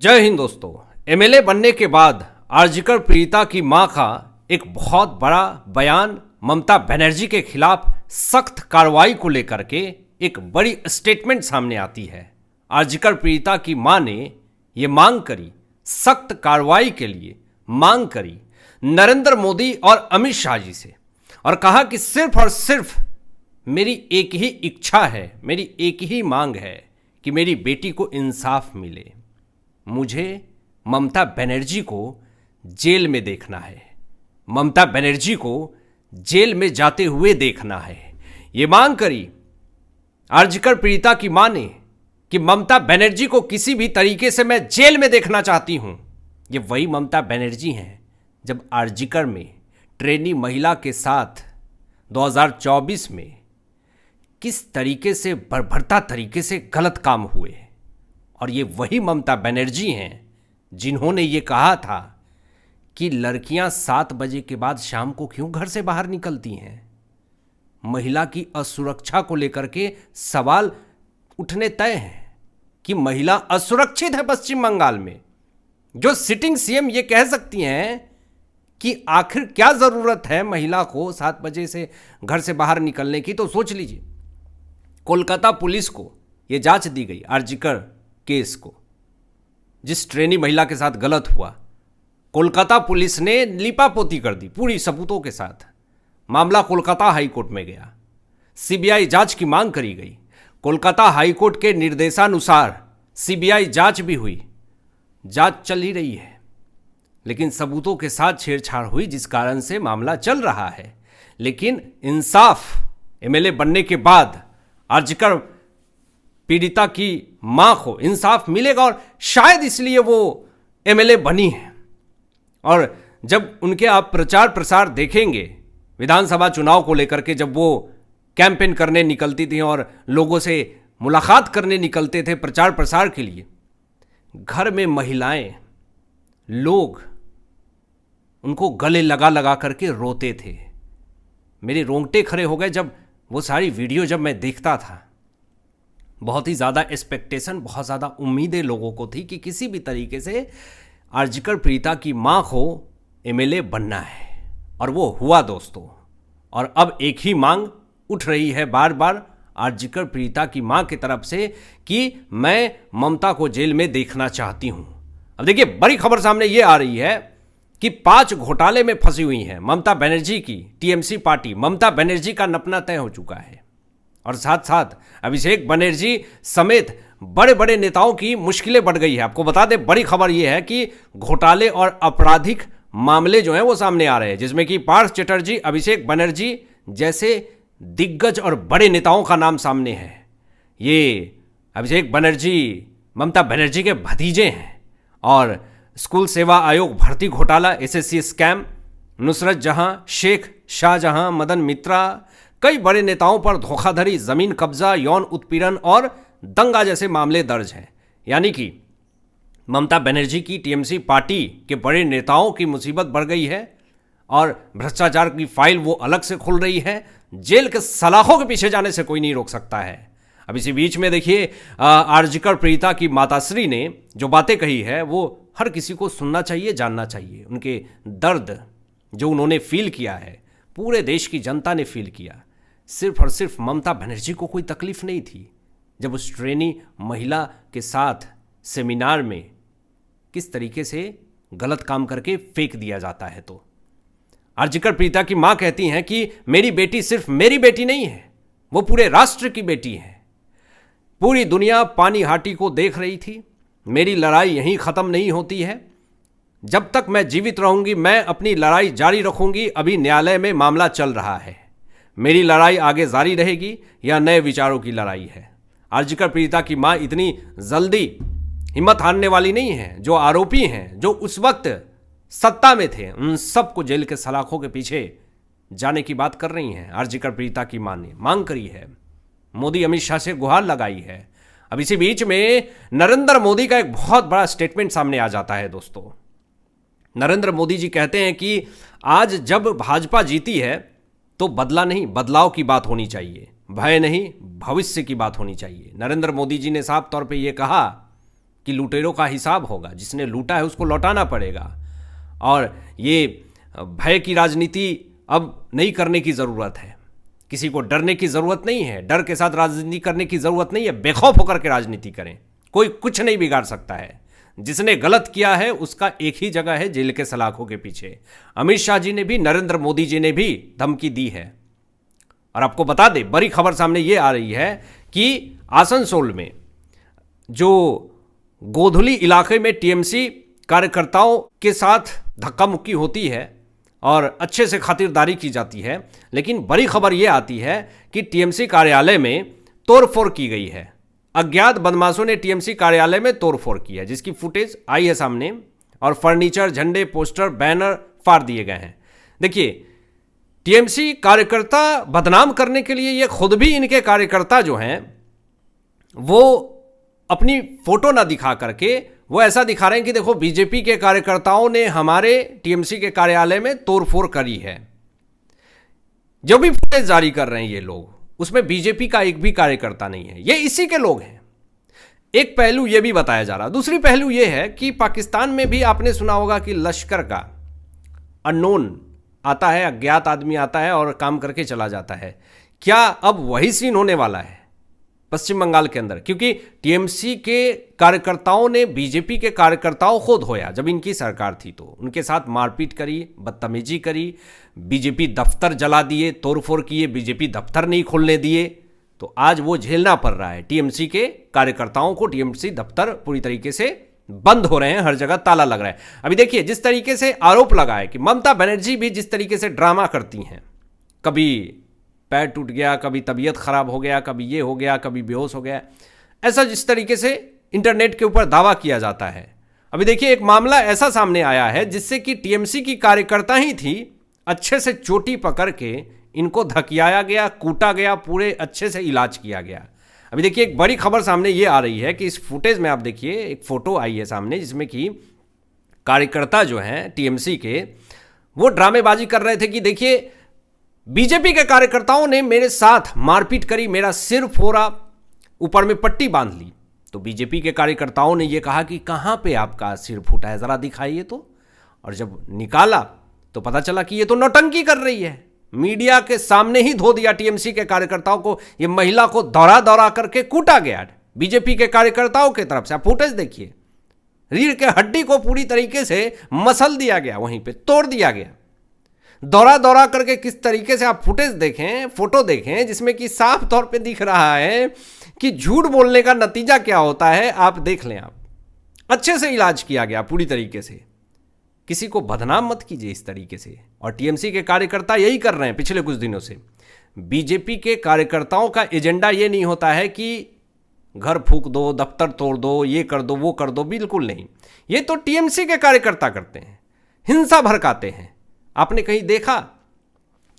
जय हिंद दोस्तों। एमएलए बनने के बाद आर्जिकर पीड़िता की मां का एक बहुत बड़ा बयान ममता बनर्जी के खिलाफ सख्त कार्रवाई को लेकर के एक बड़ी स्टेटमेंट सामने आती है। आर्जिकर पीड़िता की मां ने ये मांग करी, सख्त कार्रवाई के लिए मांग करी नरेंद्र मोदी और अमित शाह जी से, और कहा कि सिर्फ और सिर्फ मेरी एक ही इच्छा है, मेरी एक ही मांग है कि मेरी बेटी को इंसाफ मिले। मुझे ममता बनर्जी को जेल में देखना है, ममता बनर्जी को जेल में जाते हुए देखना है। ये मांग करी आर्जिकर पीड़िता की मां ने कि ममता बनर्जी को किसी भी तरीके से मैं जेल में देखना चाहती हूं। ये वही ममता बनर्जी हैं जब आर्जिकर में ट्रेनी महिला के साथ 2024 में किस तरीके से बर्बरता तरीके से गलत काम हुए, और ये वही ममता बनर्जी हैं जिन्होंने ये कहा था कि लड़कियां 7 बजे के बाद शाम को क्यों घर से बाहर निकलती हैं। महिला की असुरक्षा को लेकर के सवाल उठने तय हैं कि महिला असुरक्षित है पश्चिम बंगाल में। जो सिटिंग सीएम ये कह सकती हैं कि आखिर क्या ज़रूरत है महिला को 7 बजे से घर से बाहर निकलने की, तो सोच लीजिए कोलकाता पुलिस को ये जांच दी गई आर्जिकर केस को, जिस ट्रेनी महिला के साथ गलत हुआ। कोलकाता पुलिस ने लीपापोती कर दी पूरी सबूतों के साथ। मामला कोलकाता हाईकोर्ट में गया, सीबीआई जांच की मांग करी गई। कोलकाता हाईकोर्ट के निर्देशानुसार सीबीआई जांच भी हुई, जांच चल ही रही है, लेकिन सबूतों के साथ छेड़छाड़ हुई जिस कारण से मामला चल रहा है। लेकिन इंसाफ एमएलए बनने के बाद आर्जिकर पीड़िता की मां को इंसाफ मिलेगा, और शायद इसलिए वो एमएलए बनी है। और जब उनके आप प्रचार प्रसार देखेंगे विधानसभा चुनाव को लेकर के, जब वो कैंपेन करने निकलती थी और लोगों से मुलाकात करने निकलते थे प्रचार प्रसार के लिए, घर में महिलाएं, लोग उनको गले लगा लगा करके रोते थे। मेरे रोंगटे खड़े हो गए जब वो सारी वीडियो जब मैं देखता था। बहुत ही ज़्यादा एक्सपेक्टेशन, बहुत ज़्यादा उम्मीदें लोगों को थी कि किसी भी तरीके से आर्जिकर पीड़िता की मां को एमएलए बनना है, और वो हुआ दोस्तों। और अब एक ही मांग उठ रही है बार बार आर्जिकर पीड़िता की मां की तरफ से कि मैं ममता को जेल में देखना चाहती हूं। अब देखिए बड़ी खबर सामने ये आ रही है कि 5 घोटाले में फंसी हुई है ममता बनर्जी की टीएमसी पार्टी। ममता बनर्जी का नपना तय हो चुका है, और साथ साथ अभिषेक बनर्जी समेत बड़े बड़े नेताओं की मुश्किलें बढ़ गई है। आपको बता दें बड़ी खबर यह है कि घोटाले और आपराधिक मामले जो हैं वो सामने आ रहे हैं, जिसमें कि पार्थ चटर्जी, अभिषेक बनर्जी जैसे दिग्गज और बड़े नेताओं का नाम सामने है। ये अभिषेक बनर्जी ममता बनर्जी के भतीजे हैं। और स्कूल सेवा आयोग भर्ती घोटाला, एसएससी स्कैम, नुसरत जहां, शेख शाहजहां, मदन मित्रा, कई बड़े नेताओं पर धोखाधड़ी, जमीन कब्जा, यौन उत्पीड़न और दंगा जैसे मामले दर्ज हैं। यानी कि ममता बनर्जी की टीएमसी पार्टी के बड़े नेताओं की मुसीबत बढ़ गई है, और भ्रष्टाचार की फाइल वो अलग से खुल रही है। जेल के सलाखों के पीछे जाने से कोई नहीं रोक सकता है। अब इसी बीच में देखिए आर्जिकर पीड़िता की माताश्री ने जो बातें कही है वो हर किसी को सुनना चाहिए, जानना चाहिए। उनके दर्द जो उन्होंने फील किया है, पूरे देश की जनता ने फील किया। सिर्फ और सिर्फ ममता बनर्जी को कोई तकलीफ नहीं थी जब उस ट्रेनी महिला के साथ सेमिनार में किस तरीके से गलत काम करके फेंक दिया जाता है। तो आर्जिकर पीड़िता की मां कहती हैं कि मेरी बेटी सिर्फ मेरी बेटी नहीं है, वो पूरे राष्ट्र की बेटी है। पूरी दुनिया पानी हाटी को देख रही थी। मेरी लड़ाई यहीं ख़त्म नहीं होती है। जब तक मैं जीवित रहूंगी मैं अपनी लड़ाई जारी रखूंगी। अभी न्यायालय में मामला चल रहा है, मेरी लड़ाई आगे जारी रहेगी। यह नए विचारों की लड़ाई है। आर्जिकर पीड़िता की मां इतनी जल्दी हिम्मत हारने वाली नहीं है। जो आरोपी हैं, जो उस वक्त सत्ता में थे, उन सबको जेल के सलाखों के पीछे जाने की बात कर रही हैं। आर्जिकर पीड़िता की मां ने मांग करी है, मोदी अमित शाह से गुहार लगाई है। अब इसी बीच में नरेंद्र मोदी का एक बहुत बड़ा स्टेटमेंट सामने आ जाता है दोस्तों। नरेंद्र मोदी जी कहते हैं कि आज जब भाजपा जीती है तो बदला नहीं, बदलाव की बात होनी चाहिए, भय नहीं भविष्य की बात होनी चाहिए। नरेंद्र मोदी जी ने साफ तौर पे ये कहा कि लुटेरों का हिसाब होगा, जिसने लूटा है उसको लौटाना पड़ेगा। और ये भय की राजनीति अब नहीं करने की ज़रूरत है, किसी को डरने की ज़रूरत नहीं है, डर के साथ राजनीति करने की ज़रूरत नहीं है। बेखौफ होकर के राजनीति करें, कोई कुछ नहीं बिगाड़ सकता है। जिसने गलत किया है उसका एक ही जगह है, जेल के सलाखों के पीछे। अमित शाह जी ने भी, नरेंद्र मोदी जी ने भी धमकी दी है। और आपको बता दें, बड़ी खबर सामने ये आ रही है कि आसनसोल में जो गोधुली इलाके में टीएमसी कार्यकर्ताओं के साथ धक्का मुक्की होती है और अच्छे से खातिरदारी की जाती है, लेकिन बड़ी खबर यह आती है कि टीएमसी कार्यालय में तोड़फोड़ की गई है। अज्ञात बदमाशों ने टीएमसी कार्यालय में तोड़फोड़ की है, जिसकी फुटेज आई है सामने, और फर्नीचर, झंडे, पोस्टर, बैनर फाड़ दिए गए हैं। देखिए, टीएमसी कार्यकर्ता बदनाम करने के लिए ये खुद भी, इनके कार्यकर्ता जो हैं वो अपनी फोटो ना दिखा करके वो ऐसा दिखा रहे हैं कि देखो बीजेपी के कार्यकर्ताओं ने हमारे टीएमसी के कार्यालय में तोड़फोड़ करी है। जो भी फुटेज जारी कर रहे हैं ये लोग, उसमें बीजेपी का एक भी कार्यकर्ता नहीं है, ये इसी के लोग हैं। एक पहलू ये भी बताया जा रहा। दूसरी पहलू ये है कि पाकिस्तान में भी आपने सुना होगा कि लश्कर का अननोन आता है, अज्ञात आदमी आता है और काम करके चला जाता है। क्या अब वही सीन होने वाला है पश्चिम बंगाल के अंदर? क्योंकि टीएमसी के कार्यकर्ताओं ने बीजेपी के कार्यकर्ताओं को धोया जब इनकी सरकार थी, तो उनके साथ मारपीट करी, बदतमीजी करी, बीजेपी दफ्तर जला दिए, तोड़फोड़ किए, बीजेपी दफ्तर नहीं खोलने दिए। तो आज वो झेलना पड़ रहा है टीएमसी के कार्यकर्ताओं को। टीएमसी दफ्तर पूरी तरीके से बंद हो रहे हैं, हर जगह ताला लग रहा है। अभी देखिए, जिस तरीके से आरोप लगा है कि ममता बनर्जी भी जिस तरीके से ड्रामा करती हैं, कभी पैर टूट गया, कभी तबीयत खराब हो गया, कभी ये हो गया, कभी बेहोश हो गया, ऐसा जिस तरीके से इंटरनेट के ऊपर दावा किया जाता है। अभी देखिए, एक मामला ऐसा सामने आया है जिससे कि टीएमसी की कार्यकर्ता ही थी, अच्छे से चोटी पकड़ के इनको धकियाया गया, कूटा गया, पूरे अच्छे से इलाज किया गया। अभी देखिए, एक बड़ी खबर सामने ये आ रही है कि इस फुटेज में आप देखिए, एक फोटो आई है सामने जिसमें कि कार्यकर्ता जो हैं टीएमसी के, वो ड्रामेबाजी कर रहे थे कि देखिए बीजेपी के कार्यकर्ताओं ने मेरे साथ मारपीट करी, मेरा सिर फोड़ा, ऊपर में पट्टी बांध ली। तो बीजेपी के कार्यकर्ताओं ने यह कहा कि कहां पे आपका सिर फूटा है, जरा दिखाइए तो। और जब निकाला तो पता चला कि ये तो नौटंकी कर रही है। मीडिया के सामने ही धो दिया टीएमसी के कार्यकर्ताओं को। ये महिला को दौड़ा दौड़ा करके कूटा गया बीजेपी के कार्यकर्ताओं की तरफ से। आप फुटेज देखिए, रीढ़ के हड्डी को पूरी तरीके से मसल दिया गया, वहीं पे तोड़ दिया गया, दौड़ा दौड़ा करके। किस तरीके से आप फुटेज देखें, फोटो देखें, जिसमें कि साफ तौर पे दिख रहा है कि झूठ बोलने का नतीजा क्या होता है। आप देख लें, आप अच्छे से इलाज किया गया पूरी तरीके से। किसी को बदनाम मत कीजिए इस तरीके से। और टीएमसी के कार्यकर्ता यही कर रहे हैं पिछले कुछ दिनों से। बीजेपी के कार्यकर्ताओं का एजेंडा ये नहीं होता है कि घर फूंक दो, दफ्तर तोड़ दो, ये कर दो, वो कर दो, बिल्कुल नहीं। ये तो टीएमसी के कार्यकर्ता करते हैं, हिंसा भड़काते हैं। आपने कहीं देखा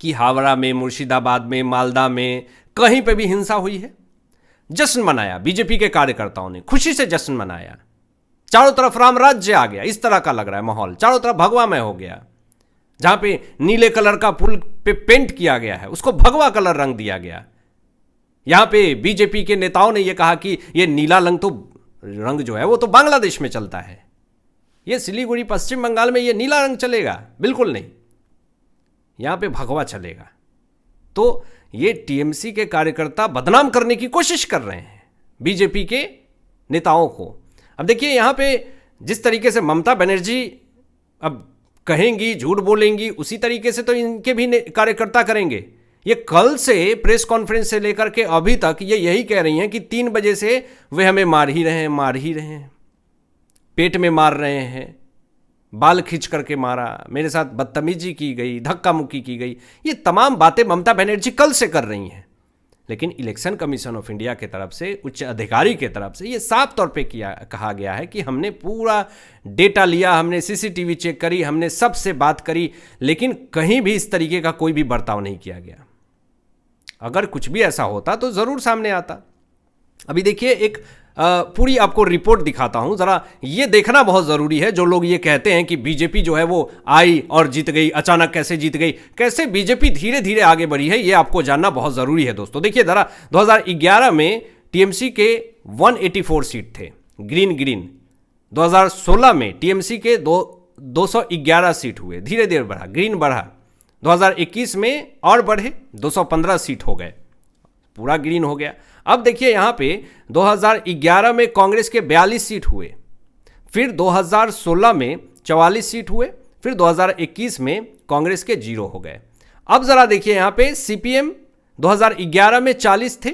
कि हावड़ा में, मुर्शिदाबाद में, मालदा में कहीं पे भी हिंसा हुई है? जश्न मनाया बीजेपी के कार्यकर्ताओं ने, खुशी से जश्न मनाया। चारों तरफ राम राज्य आ गया, इस तरह का लग रहा है माहौल। चारों तरफ भगवामय हो गया। जहां पे नीले कलर का पुल पे पेंट किया गया है, उसको भगवा कलर रंग दिया गया। यहां पे बीजेपी के नेताओं ने यह कहा कि यह नीला रंग जो है वो तो बांग्लादेश में चलता है, यह सिलीगुड़ी पश्चिम बंगाल में यह नीला रंग चलेगा? बिल्कुल नहीं, यहां पे भगवा चलेगा। तो ये टीएमसी के कार्यकर्ता बदनाम करने की कोशिश कर रहे हैं बीजेपी के नेताओं को। अब देखिए, यहां पे जिस तरीके से ममता बनर्जी अब कहेंगी, झूठ बोलेंगी, उसी तरीके से तो इनके भी कार्यकर्ता करेंगे। ये कल से प्रेस कॉन्फ्रेंस से लेकर के अभी तक ये यही कह रही हैं कि 3 बजे से वे हमें मार ही रहे हैं, पेट में मार रहे हैं, बाल खींच करके मारा, मेरे साथ बदतमीजी की गई, धक्का मुक्की की गई। ये तमाम बातें ममता बनर्जी कल से कर रही हैं। लेकिन इलेक्शन कमीशन ऑफ इंडिया के तरफ से, उच्च अधिकारी के तरफ से ये साफ तौर पे कहा गया है कि हमने पूरा डेटा लिया, हमने सीसीटीवी चेक करी, हमने सबसे बात करी, लेकिन कहीं भी इस तरीके का कोई भी बर्ताव नहीं किया गया। अगर कुछ भी ऐसा होता तो ज़रूर सामने आता। अभी देखिए, एक पूरी आपको रिपोर्ट दिखाता हूं, जरा ये देखना बहुत ज़रूरी है। जो लोग ये कहते हैं कि बीजेपी जो है वो आई और जीत गई, अचानक कैसे जीत गई, कैसे बीजेपी धीरे धीरे आगे बढ़ी है, ये आपको जानना बहुत ज़रूरी है दोस्तों। देखिए जरा, 2011 में टीएमसी के 184 सीट थे, ग्रीन ग्रीन। 2016 में टीएमसी के 211 सीट हुए, धीरे धीरे बढ़ा, ग्रीन बढ़ा। 2021 में और बढ़े, 215 सीट हो गए, पूरा ग्रीन हो गया। अब देखिए यहाँ पे 2011 में कांग्रेस के 42 सीट हुए, फिर 2016 में 44 सीट हुए, फिर 2021 में कांग्रेस के 0 हो गए। अब जरा देखिए यहाँ पे सीपीएम 2011 में 40 थे,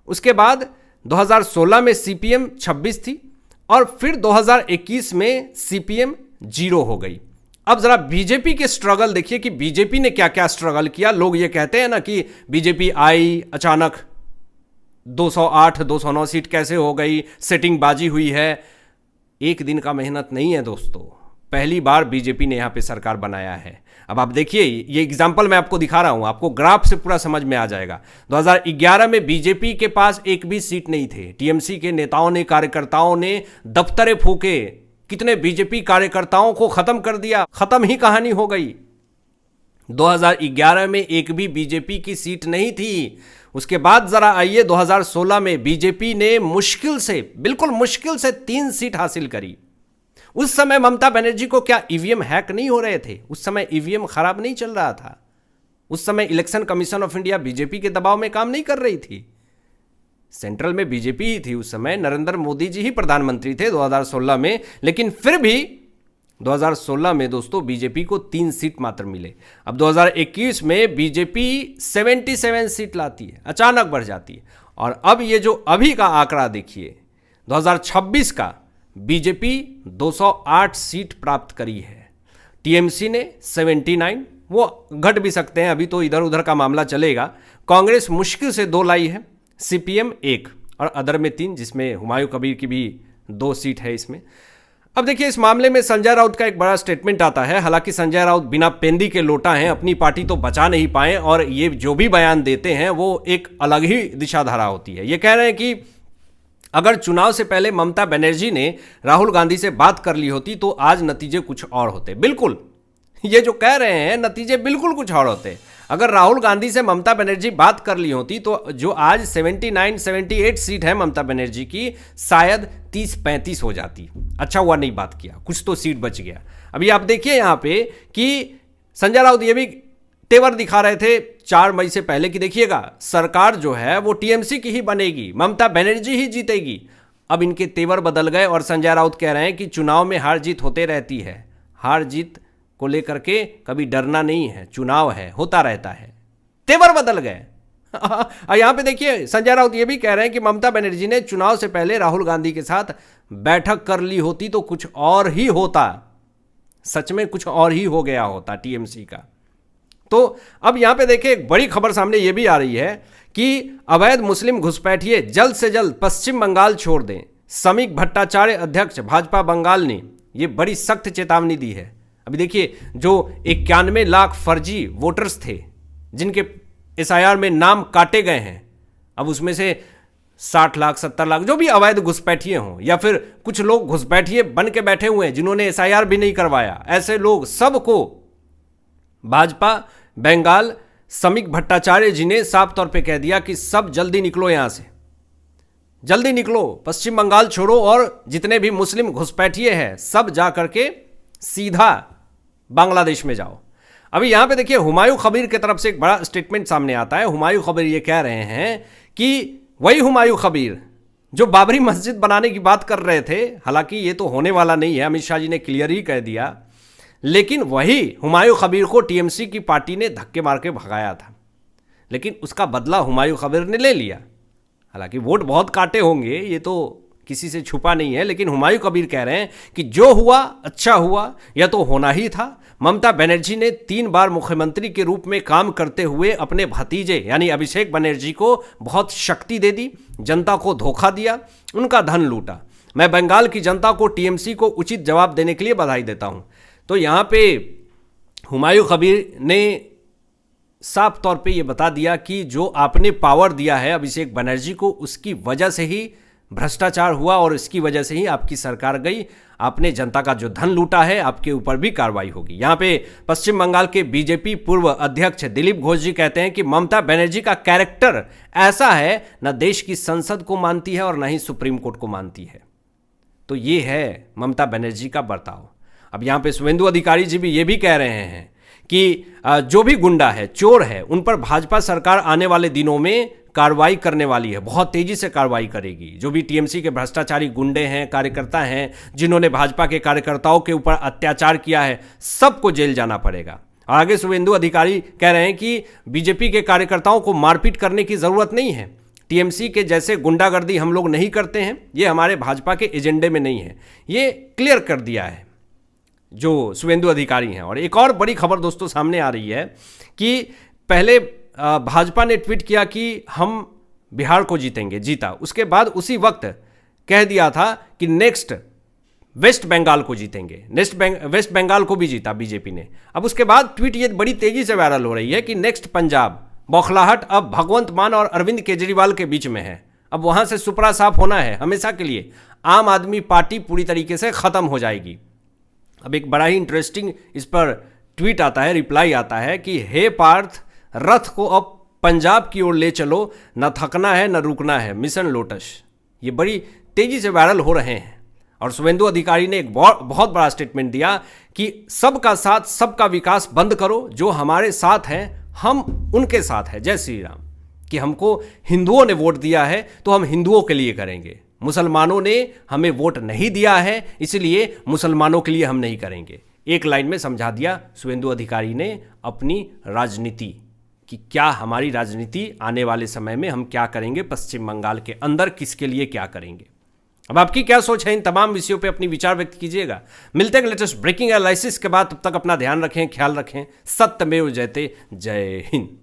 उसके बाद 2016 में सीपीएम 26 थी, और फिर 2021 में सीपीएम 0 हो गई। अब जरा बीजेपी के स्ट्रगल देखिए कि बीजेपी ने क्या क्या स्ट्रगल किया। लोग ये कहते हैं ना कि बीजेपी आई अचानक 208 209 सीट कैसे हो गई, सेटिंग बाजी हुई है। एक दिन का मेहनत नहीं है दोस्तों, पहली बार बीजेपी ने यहां पे सरकार बनाया है। अब आप देखिए, ये एग्जाम्पल मैं आपको दिखा रहा हूं, आपको ग्राफ से पूरा समझ में आ जाएगा। 2011 में बीजेपी के पास एक भी सीट नहीं थे। टीएमसी के नेताओं ने, कार्यकर्ताओं ने दफ्तरे फूके, कितने बीजेपी कार्यकर्ताओं को खत्म कर दिया, खत्म ही कहानी हो गई। 2011 में एक भी बीजेपी की सीट नहीं थी। उसके बाद जरा आइए 2016 में बीजेपी ने मुश्किल से, बिल्कुल मुश्किल से 3 सीट हासिल करी। उस समय ममता बनर्जी को क्या ईवीएम हैक नहीं हो रहे थे? उस समय ईवीएम खराब नहीं चल रहा था। उस समय election commission of India BJP के दबाव में काम नहीं कर रही थी। सेंट्रल में बीजेपी ही थी उस समय, नरेंद्र मोदी जी ही प्रधानमंत्री थे 2016 में। लेकिन फिर भी 2016 में दोस्तों बीजेपी को 3 सीट मात्र मिले। अब 2021 में बीजेपी 77 सीट लाती है, अचानक बढ़ जाती है। और अब ये जो अभी का आंकड़ा देखिए 2026 का, बीजेपी 208 सीट प्राप्त करी है, टीएमसी ने 79, वो घट भी सकते हैं, अभी तो इधर उधर का मामला चलेगा। कांग्रेस मुश्किल से 2 लाई है, सीपीएम 1 और अदर में 3, जिसमें हुमायूं कबीर की भी 2 सीट है इसमें। अब देखिए इस मामले में संजय राउत का एक बड़ा स्टेटमेंट आता है। हालांकि संजय राउत बिना पेंदी के लोटा हैं, अपनी पार्टी तो बचा नहीं पाए, और ये जो भी बयान देते हैं वो एक अलग ही दिशाधारा होती है। ये कह रहे हैं कि अगर चुनाव से पहले ममता बनर्जी ने राहुल गांधी से बात कर ली होती तो आज नतीजे कुछ और होते। बिल्कुल, ये जो कह रहे हैं नतीजे बिल्कुल कुछ और होते। अगर राहुल गांधी से ममता बनर्जी बात कर ली होती तो जो आज 78 सीट है ममता बनर्जी की, शायद 30-35 हो जाती। अच्छा हुआ नहीं बात किया, कुछ तो सीट बच गया। अभी आप देखिए यहाँ पे कि संजय राउत ये भी तेवर दिखा रहे थे 4 मई से पहले कि देखिएगा सरकार जो है वो टीएमसी की ही बनेगी, ममता बनर्जी ही जीतेगी। अब इनके तेवर बदल गए और संजय राउत कह रहे हैं कि चुनाव में हार जीत होते रहती है, हार जीत को लेकर के कभी डरना नहीं है, चुनाव है, होता रहता है। तेवर बदल गए। यहां पे देखिए संजय राउत ये भी कह रहे हैं कि ममता बनर्जी ने चुनाव से पहले राहुल गांधी के साथ बैठक कर ली होती तो कुछ और ही होता, सच में कुछ और ही हो गया होता टीएमसी का। तो अब यहां पे देखिए एक बड़ी खबर सामने ये भी आ रही है कि अवैध मुस्लिम घुसपैठिए जल्द से जल्द पश्चिम बंगाल छोड़ दें। समीक भट्टाचार्य अध्यक्ष भाजपा बंगाल ने ये बड़ी सख्त चेतावनी दी है। अभी देखिए जो 91 लाख फर्जी वोटर्स थे जिनके एसआईआर में नाम काटे गए हैं, अब उसमें से 60 लाख 70 लाख जो भी अवैध घुसपैठिए हों या फिर कुछ लोग घुसपैठिए बन के बैठे हुए हैं जिन्होंने एसआईआर भी नहीं करवाया, ऐसे लोग सबको भाजपा बंगाल समीक भट्टाचार्य जी ने साफ तौर पे कह दिया कि सब जल्दी निकलो यहां से, जल्दी निकलो, पश्चिम बंगाल छोड़ो और जितने भी मुस्लिम घुसपैठिए हैं सब जा करके सीधा बांग्लादेश में जाओ। अभी यहां पे देखिए हुमायूं कबीर की तरफ से एक बड़ा स्टेटमेंट सामने आता है। हुमायूं कबीर ये कह रहे हैं कि वही हुमायूं कबीर जो बाबरी मस्जिद बनाने की बात कर रहे थे, हालांकि ये तो होने वाला नहीं है, अमित शाह जी ने क्लियर ही कह दिया, लेकिन वही हुमायूं कबीर को टीएमसी की पार्टी ने धक्के मार के भगाया था, लेकिन उसका बदला हुमायूं कबीर ने ले लिया। हालांकि वोट बहुत काटे होंगे, ये तो किसी से छुपा नहीं है, लेकिन हुमायूं कबीर कह रहे हैं कि जो हुआ अच्छा हुआ, यह तो होना ही था। ममता बनर्जी ने 3 बार मुख्यमंत्री के रूप में काम करते हुए अपने भतीजे यानी अभिषेक बनर्जी को बहुत शक्ति दे दी, जनता को धोखा दिया, उनका धन लूटा। मैं बंगाल की जनता को टीएमसी को उचित जवाब देने के लिए बधाई देता हूं। तो यहां पे हुमायूं कबीर ने साफ तौर पे ये बता दिया कि जो आपने पावर दिया है अभिषेक बनर्जी को, उसकी वजह से ही भ्रष्टाचार हुआ और इसकी वजह से ही आपकी सरकार गई। आपने जनता का जो धन लूटा है आपके ऊपर भी कार्रवाई होगी। यहाँ पे पश्चिम बंगाल के बीजेपी पूर्व अध्यक्ष दिलीप घोष जी कहते हैं कि ममता बनर्जी का कैरेक्टर ऐसा है, न देश की संसद को मानती है और न ही सुप्रीम कोर्ट को मानती है। तो ये है ममता बनर्जी का बर्ताव। अब यहाँ पे शुभेंदु अधिकारी जी भी ये भी कह रहे हैं कि जो भी गुंडा है, चोर है, उन पर भाजपा सरकार आने वाले दिनों में कार्रवाई करने वाली है, बहुत तेजी से कार्रवाई करेगी। जो भी टीएमसी के भ्रष्टाचारी गुंडे हैं, कार्यकर्ता हैं, जिन्होंने भाजपा के कार्यकर्ताओं के ऊपर अत्याचार किया है, सबको जेल जाना पड़ेगा। और आगे शुभेंदु अधिकारी कह रहे हैं कि बीजेपी के कार्यकर्ताओं को मारपीट करने की जरूरत नहीं है, टीएमसी के जैसे गुंडागर्दी हम लोग नहीं करते हैं, ये हमारे भाजपा के एजेंडे में नहीं है। ये क्लियर कर दिया है जो शुभेंदु अधिकारी हैं। और एक और बड़ी खबर दोस्तों सामने आ रही है कि पहले भाजपा ने ट्वीट किया कि हम बिहार को जीतेंगे, जीता। उसके बाद उसी वक्त कह दिया था कि नेक्स्ट वेस्ट बंगाल को जीतेंगे, वेस्ट बंगाल को भी जीता बीजेपी ने। अब उसके बाद ट्वीट ये बड़ी तेजी से वायरल हो रही है कि नेक्स्ट पंजाब, बौखलाहट अब भगवंत मान और अरविंद केजरीवाल के बीच में है। अब वहां से सुपड़ा साफ होना है हमेशा के लिए। आम आदमी पार्टी पूरी तरीके से खत्म हो जाएगी। अब एक बड़ा ही इंटरेस्टिंग इस पर ट्वीट आता है, रिप्लाई आता है कि हे पार्थ, रथ को अब पंजाब की ओर ले चलो, न थकना है न रुकना है, मिशन लोटस। ये बड़ी तेजी से वायरल हो रहे हैं। और शुभेंदु अधिकारी ने एक बहुत बड़ा स्टेटमेंट दिया कि सबका साथ सबका विकास बंद करो, जो हमारे साथ हैं हम उनके साथ हैं। जय श्री राम। कि हमको हिंदुओं ने वोट दिया है तो हम हिंदुओं के लिए करेंगे, मुसलमानों ने हमें वोट नहीं दिया है इसलिए मुसलमानों के लिए हम नहीं करेंगे। एक लाइन में समझा दिया शुभेंदु अधिकारी ने अपनी राजनीति कि क्या हमारी राजनीति आने वाले समय में हम क्या करेंगे, पश्चिम बंगाल के अंदर किसके लिए क्या करेंगे। अब आपकी क्या सोच है इन तमाम विषयों पे अपनी विचार व्यक्त कीजिएगा। मिलते हैं लेटेस्ट ब्रेकिंग एनालिसिस के बाद। तब तक अपना ध्यान रखें, ख्याल रखें। सत्यमेव जयते। जय हिंद।